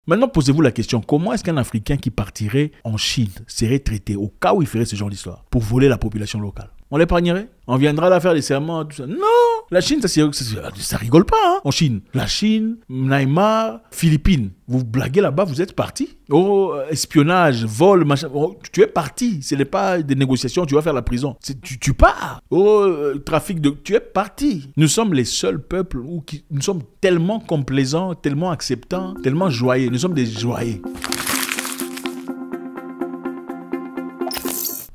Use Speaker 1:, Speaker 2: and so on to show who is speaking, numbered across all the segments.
Speaker 1: Maintenant, posez-vous la question, comment est-ce qu'un Africain qui partirait en Chine serait traité au cas où il ferait ce genre d'histoire pour voler la population locale? On l'épargnerait? On viendra là faire des serments, tout ça. Non! La Chine, ça rigole pas, hein, en Chine. La Chine, Myanmar, Philippines. Vous blaguez là-bas, vous êtes parti. Oh, espionnage, vol, machin. Oh, tu es parti. Ce n'est pas des négociations, tu vas faire la prison. Tu pars. Oh, trafic de... Tu es parti. Nous sommes les seuls peuples nous sommes tellement complaisants, tellement acceptants, tellement joyeux. Nous sommes des joyeux.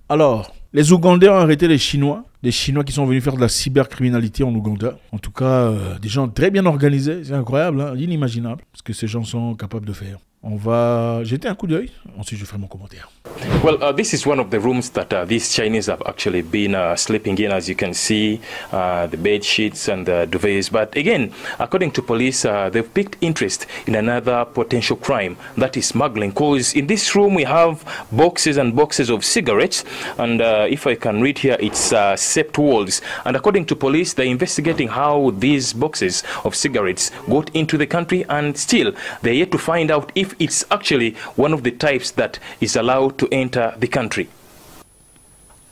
Speaker 1: Alors... Les Ougandais ont arrêté les Chinois qui sont venus faire de la cybercriminalité en Ouganda. En tout cas, des gens très bien organisés, c'est incroyable, hein, inimaginable, ce que ces gens sont capables de faire. On va jeter un coup d'œil, ensuite je ferai mon commentaire.
Speaker 2: Well, this is one of the rooms that these Chinese have actually been sleeping in, as you can see, the bed sheets and the duvets. But again, according to police, they've picked interest in another potential crime, that is smuggling. Because in this room we have boxes and boxes of cigarettes, and if I can read here, it's sept walls. And according to police, they're investigating how these boxes of cigarettes got into the country, and still they're yet to find out if it's actually one of the types that is allowed to enter the country.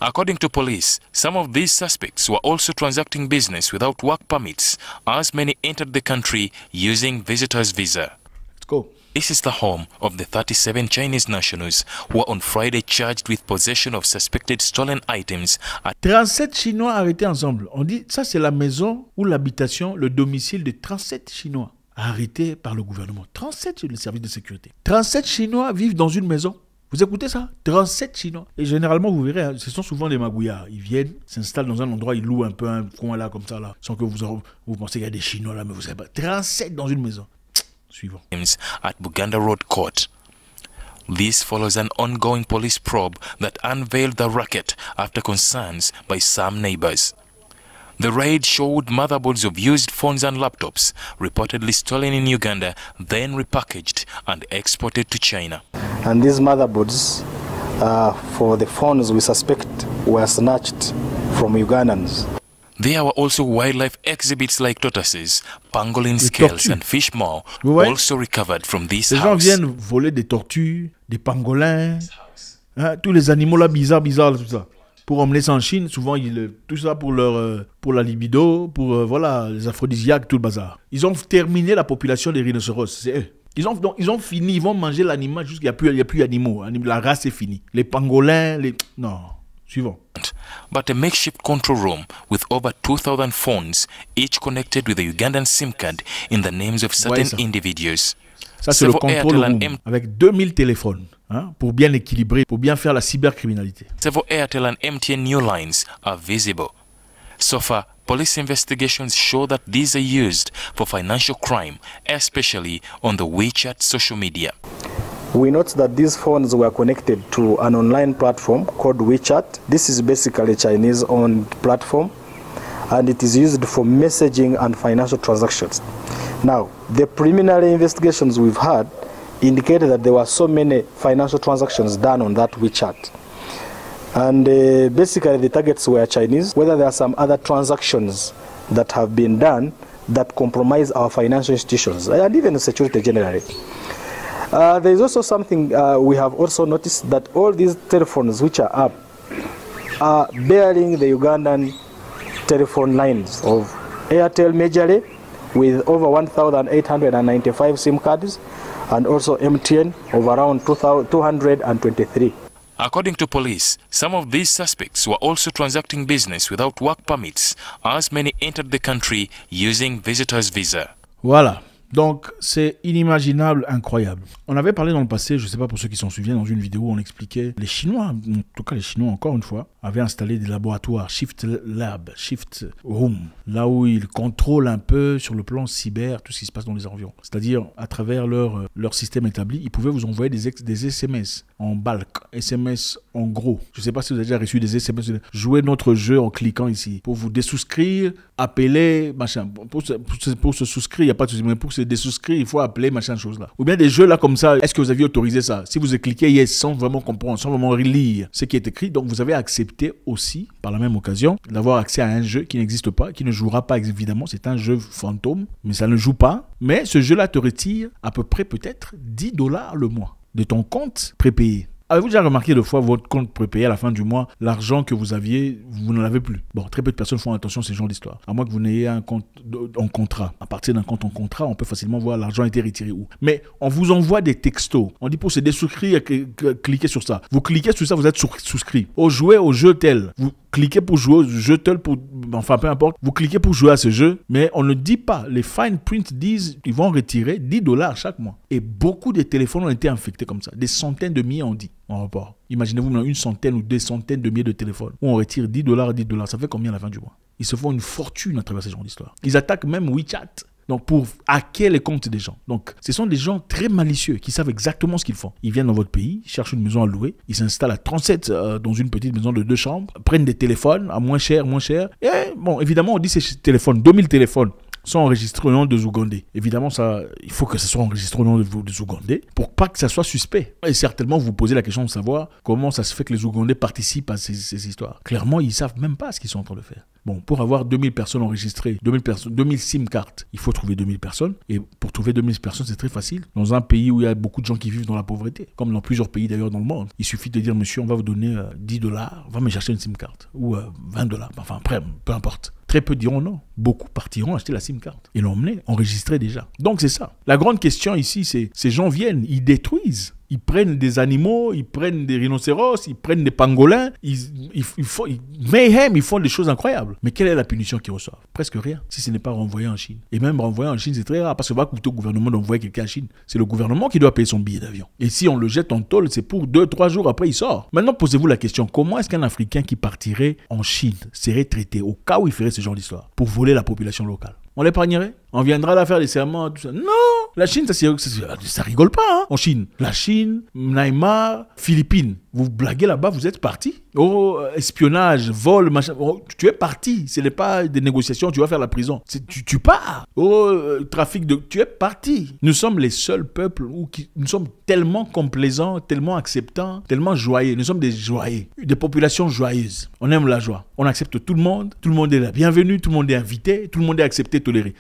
Speaker 2: According to police, some of these suspects were also transacting business without work permits, as many entered the country using visitor's visa.
Speaker 1: Let's go.
Speaker 2: This is the home of the 37 Chinese nationals who were on Friday charged with possession of suspected stolen items.
Speaker 1: 37 Chinois arrêtés ensemble. On dit ça, c'est la maison ou l'habitation, le domicile de 37 Chinois arrêtés par le gouvernement. 37 sur le service de sécurité. 37 Chinois vivent dans une maison. Vous écoutez ça? 37 Chinois. Et généralement, vous verrez, hein, ce sont souvent des magouillards. Ils viennent, s'installent dans un endroit, ils louent un peu un coin là, comme ça, là, sans que vous pensez qu'il y a des Chinois là, mais vous savez pas. 37 dans une maison. Suivant.
Speaker 2: At Buganda Road Court. This follows an ongoing police probe that unveiled the racket after concerns by some neighbors. The raid showed motherboards of used phones and laptops, reportedly stolen in Uganda, then repackaged and exported to China.
Speaker 3: And these motherboards for the phones we suspect were snatched from Ugandans.
Speaker 2: There were also wildlife exhibits like tortoises, pangolin scales and fish maw also recovered from this
Speaker 1: house. Les gens viennent voler des tortues, des pangolins, hein, tous les animaux là bizarres, tout ça. Pour emmener ça en Chine, souvent, tout ça pour la libido, pour voilà, les aphrodisiaques, tout le bazar. Ils ont terminé la population des rhinocéros, c'est eux. Ils ont fini, ils vont manger l'animal jusqu'à il n'y a plus d'animaux. La race est finie. Les pangolins, Non, suivant.
Speaker 2: But a makeshift control room with over 2,000 phones, each connected with a Ugandan SIM card in the names of certain individuals.
Speaker 1: Ça, c'est le contrôle room avec 2000 téléphones. Hein, pour bien équilibrer, pour bien faire la cybercriminalité.
Speaker 2: Several Airtel and MTN new lines are visible. So far, police investigations show that these are used for financial crime, especially on the WeChat social media.
Speaker 3: We note that these phones were connected to an online platform called WeChat. This is basically a Chinese-owned platform, and it is used for messaging and financial transactions. Now, the preliminary investigations we've had indicated that there were so many financial transactions done on that WeChat. And basically the targets were Chinese. Whether there are some other transactions that have been done that compromise our financial institutions and even security generally. There is also something we have also noticed, that all these telephones which are up are bearing the Ugandan telephone lines of Airtel majorly, with over 1,895 SIM cards, and also MTN of around 223.
Speaker 2: According to police, some of these suspects were also transacting business without work permits, as many entered the country using visitor's visa.
Speaker 1: Voilà. Donc, c'est inimaginable, incroyable. On avait parlé dans le passé, je ne sais pas pour ceux qui s'en souviennent, dans une vidéo où on expliquait, les Chinois, en tout cas les Chinois encore une fois, avaient installé des laboratoires, Shift Lab, Shift Room, là où ils contrôlent un peu sur le plan cyber tout ce qui se passe dans les environs. C'est-à-dire, à travers leur système établi, ils pouvaient vous envoyer des SMS en bulk, SMS en gros. Je ne sais pas si vous avez déjà reçu des SMS. Jouez notre jeu en cliquant ici. Pour vous désouscrire, appeler, machin. Pour se souscrire, il n'y a pas de souci. Mais pour se se désouscrire, il faut appeler machin chose là. Ou bien des jeux là comme ça, est-ce que vous aviez autorisé ça? Si vous cliquez yes sans vraiment comprendre, sans vraiment lire ce qui est écrit, donc vous avez accepté aussi, par la même occasion, d'avoir accès à un jeu qui n'existe pas, qui ne jouera pas évidemment, c'est un jeu fantôme, mais ça ne joue pas. Mais ce jeu là te retire à peu près peut-être $10 le mois de ton compte prépayé. Avez-vous déjà remarqué de fois votre compte prépayé à la fin du mois, l'argent que vous aviez, vous n'en avez plus? Bon, très peu de personnes font attention à ce genre d'histoire. À moins que vous n'ayez un compte en contrat. À partir d'un compte en contrat, on peut facilement voir l'argent a été retiré où. Mais on vous envoie des textos. On dit pour se désouscrire, cliquez sur ça. Vous cliquez sur ça, vous êtes souscrit. Jouer au jeu tel. Vous cliquez pour jouer au jeu tel, enfin peu importe. Vous cliquez pour jouer à ce jeu, mais on ne dit pas. Les fine print disent ils vont retirer $10 chaque mois. Et beaucoup de téléphones ont été infectés comme ça. Des centaines de milliers on dit. En rapport. Imaginez-vous maintenant une centaine ou des centaines de milliers de téléphones où on retire $10. Ça fait combien à la fin du mois? Ils se font une fortune à travers ce genre d'histoire. Ils attaquent même WeChat. Donc pour hacker les comptes des gens. Donc ce sont des gens très malicieux qui savent exactement ce qu'ils font. Ils viennent dans votre pays, cherchent une maison à louer, ils s'installent à 37 dans une petite maison de 2 chambres, prennent des téléphones à moins cher. Et bon, évidemment on dit ces téléphones, 2000 téléphones sont enregistrés au nom de Ougandais. Évidemment, il faut que ce soit enregistré au nom des Ougandais pour pas que ça soit suspect. Et certainement, vous vous posez la question de savoir comment ça se fait que les Ougandais participent à ces histoires. Clairement, ils savent même pas ce qu'ils sont en train de faire. Bon, pour avoir 2000 personnes enregistrées, 2000 SIM cartes, il faut trouver 2000 personnes. Et pour trouver 2000 personnes, c'est très facile. Dans un pays où il y a beaucoup de gens qui vivent dans la pauvreté, comme dans plusieurs pays d'ailleurs dans le monde, il suffit de dire, monsieur, on va vous donner $10, va me chercher une SIM carte. Ou $20, enfin, après, peu importe. Très peu diront non. Beaucoup partiront acheter la SIM carte et l'emmener, enregistrer déjà. Donc c'est ça. La grande question ici, c'est ces gens viennent, ils détruisent. Ils prennent des animaux, ils prennent des rhinocéros, ils prennent des pangolins, ils font des choses incroyables. Mais quelle est la punition qu'ils reçoivent? Presque rien, si ce n'est pas renvoyé en Chine. Et même renvoyer en Chine, c'est très rare, parce que ça va coûter au gouvernement d'envoyer quelqu'un en Chine. C'est le gouvernement qui doit payer son billet d'avion. Et si on le jette en tôle, c'est pour 2-3 jours après, il sort. Maintenant, posez-vous la question, comment est-ce qu'un Africain qui partirait en Chine serait traité au cas où il ferait ce genre d'histoire pour voler la population locale? On l'épargnerait? On viendra là faire des serments, tout ça. Non! La Chine, ça rigole pas, hein, en Chine. La Chine, Myanmar, Philippines. Vous blaguez là-bas, vous êtes parti. Oh, espionnage, vol, machin. Oh, tu es parti. Ce n'est pas des négociations, tu vas faire la prison. Tu pars. Oh, trafic de... Tu es parti. Nous sommes les seuls peuples où nous sommes tellement complaisants, tellement acceptants, tellement joyeux. Nous sommes des joyeux, des populations joyeuses. On aime la joie. On accepte tout le monde est la bienvenue, tout le monde est invité, tout le monde est accepté, toléré.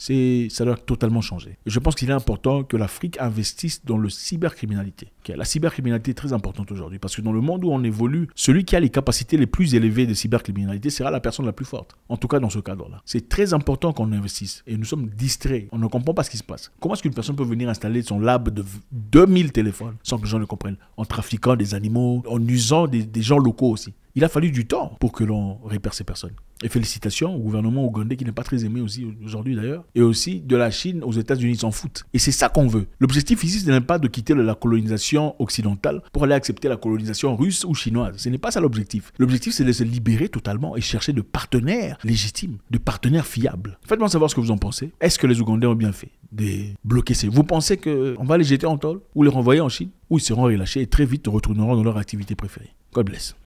Speaker 1: Ça doit totalement changer. Et je pense qu'il est important que l'Afrique investisse dans le cybercriminalité. La cybercriminalité est très importante aujourd'hui parce que dans le monde où on évolue, celui qui a les capacités les plus élevées de cybercriminalité sera la personne la plus forte. En tout cas, dans ce cadre-là. C'est très important qu'on investisse et nous sommes distraits. On ne comprend pas ce qui se passe. Comment est-ce qu'une personne peut venir installer son lab de 2000 téléphones sans que les gens le comprennent, en trafiquant des animaux, en usant des gens locaux aussi? Il a fallu du temps pour que l'on repère ces personnes. Et félicitations au gouvernement ougandais qui n'est pas très aimé aussi aujourd'hui d'ailleurs. Et aussi de la Chine aux États-Unis, ils s'en foutent. Et c'est ça qu'on veut. L'objectif ici, ce n'est pas de quitter la colonisation occidentale pour aller accepter la colonisation russe ou chinoise. Ce n'est pas ça l'objectif. L'objectif, c'est de se libérer totalement et chercher de partenaires légitimes, de partenaires fiables. Faites-moi savoir ce que vous en pensez. Est-ce que les Ougandais ont bien fait de bloquer ces... Vous pensez qu'on va les jeter en tôle ou les renvoyer en Chine? Ou ils seront relâchés et très vite retourneront dans leur activité préférée? God bless.